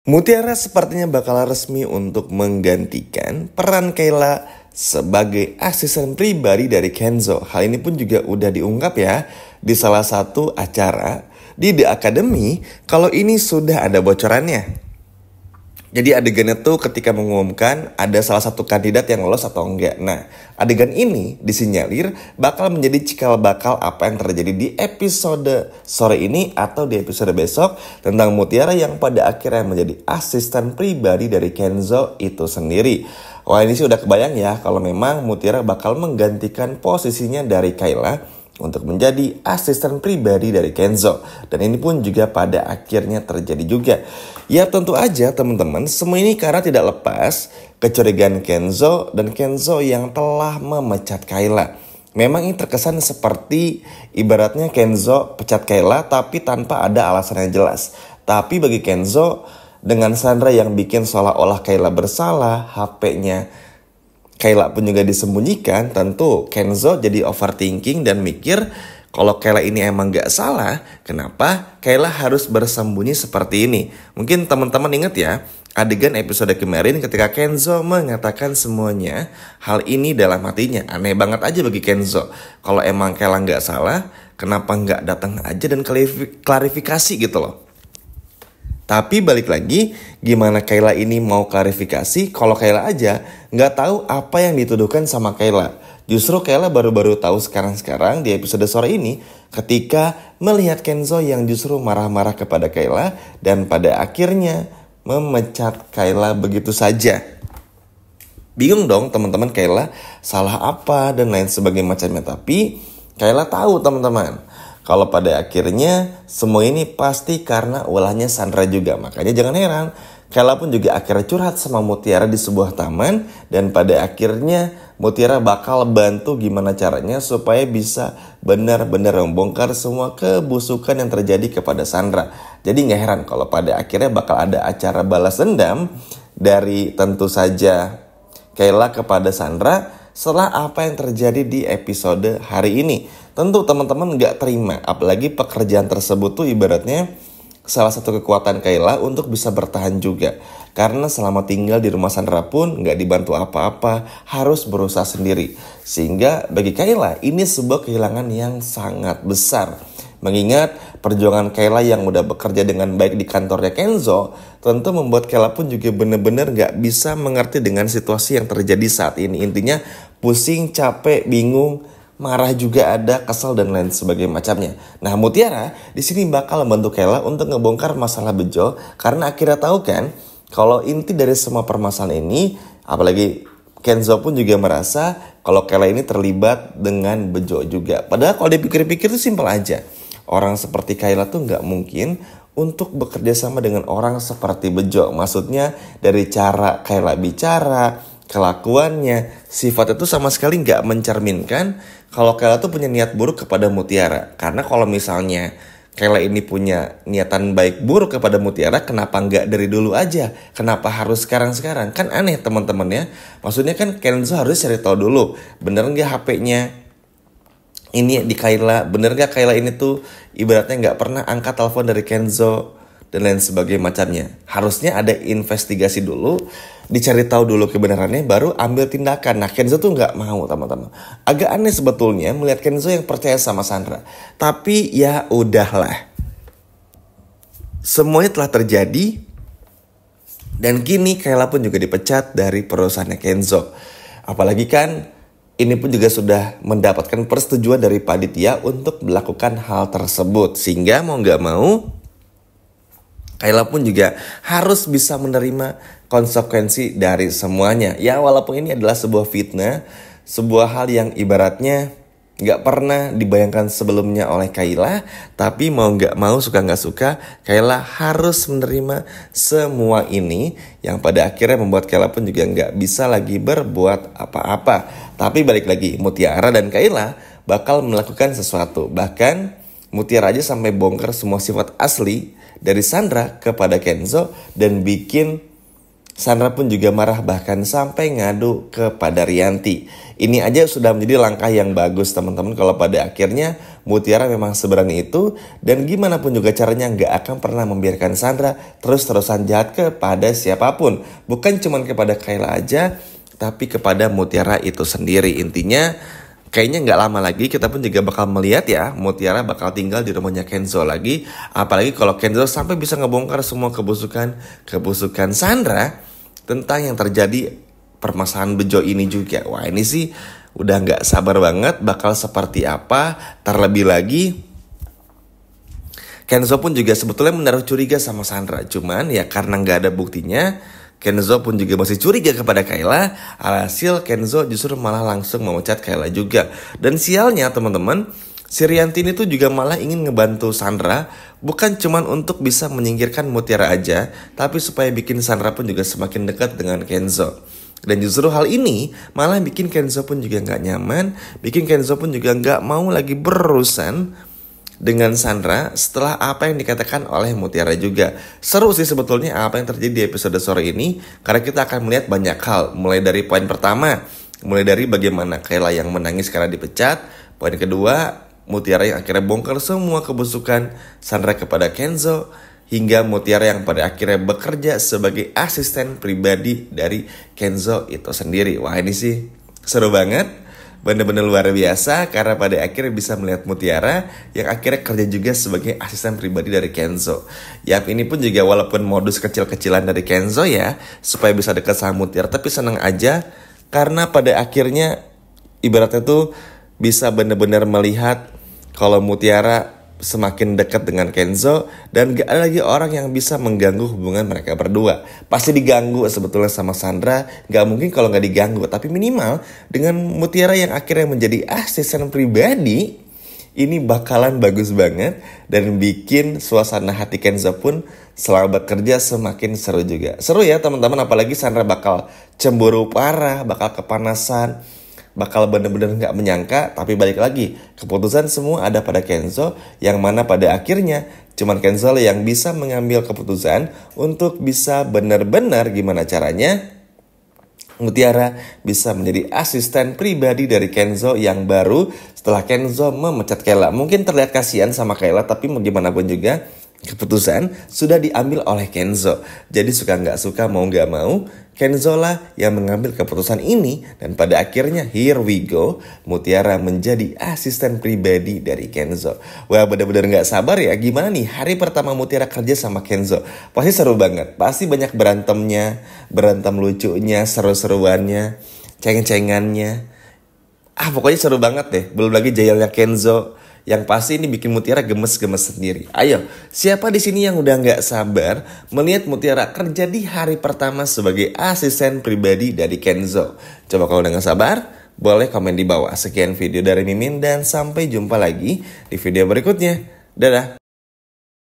Mutiara sepertinya bakal resmi untuk menggantikan peran Kayla sebagai asisten pribadi dari Kenzo. Hal ini pun juga udah diungkap ya di salah satu acara di The Academy kalau ini sudah ada bocorannya. Jadi adegannya tuh ketika mengumumkan ada salah satu kandidat yang lolos atau enggak. Nah, adegan ini disinyalir bakal menjadi cikal bakal apa yang terjadi di episode sore ini atau di episode besok tentang Mutiara yang pada akhirnya menjadi asisten pribadi dari Kenzo itu sendiri. Wah, ini sih udah kebayang ya kalau memang Mutiara bakal menggantikan posisinya dari Kayla untuk menjadi asisten pribadi dari Kenzo. Dan ini pun juga pada akhirnya terjadi juga. Ya tentu aja teman-teman, semua ini karena tidak lepas kecurigaan Kenzo dan Kenzo yang telah memecat Kayla. Memang ini terkesan seperti ibaratnya Kenzo pecat Kayla tapi tanpa ada alasan yang jelas. Tapi bagi Kenzo, dengan Sandra yang bikin seolah-olah Kayla bersalah, HP-nya Kayla pun juga disembunyikan, tentu Kenzo jadi overthinking dan mikir kalau Kayla ini emang gak salah, kenapa Kayla harus bersembunyi seperti ini? Mungkin teman-teman ingat ya, adegan episode kemarin ketika Kenzo mengatakan semuanya hal ini dalam hatinya. Aneh banget aja bagi Kenzo. Kalau emang Kayla gak salah, kenapa gak datang aja dan klarifikasi gitu loh. Tapi balik lagi, gimana Kayla ini mau klarifikasi kalau Kayla aja nggak tahu apa yang dituduhkan sama Kayla. Justru Kayla baru-baru tahu sekarang-sekarang di episode sore ini ketika melihat Kenzo yang justru marah-marah kepada Kayla dan pada akhirnya memecat Kayla begitu saja. Bingung dong teman-teman, Kayla salah apa dan lain sebagainya macamnya. Tapi Kayla tahu teman-teman, kalau pada akhirnya semua ini pasti karena ulahnya Sandra juga. Makanya jangan heran, Kayla pun juga akhirnya curhat sama Mutiara di sebuah taman. Dan pada akhirnya Mutiara bakal bantu gimana caranya supaya bisa benar-benar membongkar semua kebusukan yang terjadi kepada Sandra. Jadi gak heran kalau pada akhirnya bakal ada acara balas dendam dari tentu saja Kayla kepada Sandra setelah apa yang terjadi di episode hari ini. Tentu teman-teman gak terima, apalagi pekerjaan tersebut tuh ibaratnya salah satu kekuatan Kayla untuk bisa bertahan juga. Karena selama tinggal di rumah Sandra pun gak dibantu apa-apa, harus berusaha sendiri. Sehingga bagi Kayla ini sebuah kehilangan yang sangat besar. Mengingat perjuangan Kayla yang udah bekerja dengan baik di kantornya Kenzo, tentu membuat Kayla pun juga benar-benar gak bisa mengerti dengan situasi yang terjadi saat ini. Intinya pusing, capek, bingung, marah juga ada, kesel dan lain sebagainya macamnya. Nah, Mutiara di sini bakal membantu Kayla untuk ngebongkar masalah Bejo karena akhirnya tahu kan kalau inti dari semua permasalahan ini, apalagi Kenzo pun juga merasa kalau Kayla ini terlibat dengan Bejo juga. Padahal kalau dipikir-pikir itu simpel aja. Orang seperti Kayla tuh nggak mungkin untuk bekerja sama dengan orang seperti Bejo. Maksudnya dari cara Kayla bicara, kelakuannya, sifat itu sama sekali nggak mencerminkan kalau Kayla tuh punya niat buruk kepada Mutiara. Karena kalau misalnya Kayla ini punya niatan baik buruk kepada Mutiara, kenapa nggak dari dulu aja? Kenapa harus sekarang-sekarang? Kan aneh teman-teman ya. Maksudnya kan Kenzo harus cari tahu dulu, bener nggak HP-nya ini di Kayla, bener gak Kayla ini tuh ibaratnya gak pernah angkat telepon dari Kenzo dan lain sebagainya macamnya. Harusnya ada investigasi dulu, dicari tahu dulu kebenarannya, baru ambil tindakan. Nah Kenzo tuh gak mau teman-teman. Agak aneh sebetulnya melihat Kenzo yang percaya sama Sandra. Tapi ya udahlah, semuanya telah terjadi dan kini Kayla pun juga dipecat dari perusahaannya Kenzo. Apalagi kan ini pun juga sudah mendapatkan persetujuan dari panitia untuk melakukan hal tersebut. Sehingga mau gak mau, Kayla pun juga harus bisa menerima konsekuensi dari semuanya. Ya walaupun ini adalah sebuah fitnah, sebuah hal yang ibaratnya gak pernah dibayangkan sebelumnya oleh Kayla. Tapi mau gak mau, suka gak suka, Kayla harus menerima semua ini. Yang pada akhirnya membuat Kayla pun juga gak bisa lagi berbuat apa-apa. Tapi balik lagi, Mutiara dan Kayla bakal melakukan sesuatu. Bahkan Mutiara aja sampai bongkar semua sifat asli dari Sandra kepada Kenzo dan bikin Sandra pun juga marah bahkan sampai ngadu kepada Rianti. Ini aja sudah menjadi langkah yang bagus teman-teman kalau pada akhirnya Mutiara memang seberani itu. Dan gimana pun juga caranya nggak akan pernah membiarkan Sandra terus-terusan jahat kepada siapapun. Bukan cuma kepada Kayla aja, tapi kepada Mutiara itu sendiri. Intinya kayaknya nggak lama lagi kita pun juga bakal melihat ya Mutiara bakal tinggal di rumahnya Kenzo lagi. Apalagi kalau Kenzo sampai bisa ngebongkar semua kebusukan Sandra tentang yang terjadi permasalahan Bejo ini juga. Wah ini sih udah nggak sabar banget bakal seperti apa. Terlebih lagi Kenzo pun juga sebetulnya menaruh curiga sama Sandra. Cuman ya karena nggak ada buktinya, Kenzo pun juga masih curiga kepada Kayla. Alhasil Kenzo justru malah langsung memecat Kayla juga. Dan sialnya teman-teman, si Rianti ini tuh juga malah ingin ngebantu Sandra. Bukan cuman untuk bisa menyingkirkan Mutiara aja, tapi supaya bikin Sandra pun juga semakin dekat dengan Kenzo. Dan justru hal ini malah bikin Kenzo pun juga gak nyaman. Bikin Kenzo pun juga gak mau lagi berurusan dengan Sandra setelah apa yang dikatakan oleh Mutiara juga. Seru sih sebetulnya apa yang terjadi di episode sore ini, karena kita akan melihat banyak hal. Mulai dari poin pertama, mulai dari bagaimana Kayla yang menangis karena dipecat. Poin kedua, Mutiara yang akhirnya bongkar semua kebusukan Sandra kepada Kenzo. Hingga Mutiara yang pada akhirnya bekerja sebagai asisten pribadi dari Kenzo itu sendiri. Wah ini sih seru banget. Bener-bener luar biasa karena pada akhirnya bisa melihat Mutiara yang akhirnya kerja juga sebagai asisten pribadi dari Kenzo. Yap, ini pun juga walaupun modus kecil-kecilan dari Kenzo ya, supaya bisa dekat sama Mutiara, tapi senang aja karena pada akhirnya ibaratnya tuh bisa bener-bener melihat kalau Mutiara semakin dekat dengan Kenzo dan gak ada lagi orang yang bisa mengganggu hubungan mereka berdua. Pasti diganggu sebetulnya sama Sandra, gak mungkin kalau gak diganggu, tapi minimal dengan Mutiara yang akhirnya menjadi asisten pribadi, ini bakalan bagus banget dan bikin suasana hati Kenzo pun selama bekerja semakin seru juga. Seru ya teman-teman, apalagi Sandra bakal cemburu parah, bakal kepanasan, bakal bener-bener gak menyangka. Tapi balik lagi, keputusan semua ada pada Kenzo, yang mana pada akhirnya cuman Kenzo yang bisa mengambil keputusan untuk bisa bener-bener gimana caranya Mutiara bisa menjadi asisten pribadi dari Kenzo yang baru setelah Kenzo memecat Kayla. Mungkin terlihat kasihan sama Kayla, tapi mau gimana pun juga keputusan sudah diambil oleh Kenzo. Jadi suka nggak suka, mau nggak mau, Kenzo lah yang mengambil keputusan ini. Dan pada akhirnya here we go, Mutiara menjadi asisten pribadi dari Kenzo. Wah benar-benar nggak sabar ya, gimana nih hari pertama Mutiara kerja sama Kenzo. Pasti seru banget, pasti banyak berantemnya, berantem lucunya, seru-seruannya, ceng-cengannya. Pokoknya seru banget deh. Belum lagi jailnya Kenzo, yang pasti ini bikin Mutiara gemes-gemes sendiri. Ayo, siapa di sini yang udah nggak sabar melihat Mutiara kerja di hari pertama sebagai asisten pribadi dari Kenzo? Coba kalau udah nggak sabar, boleh komen di bawah. Sekian video dari Mimin dan sampai jumpa lagi di video berikutnya. Dadah.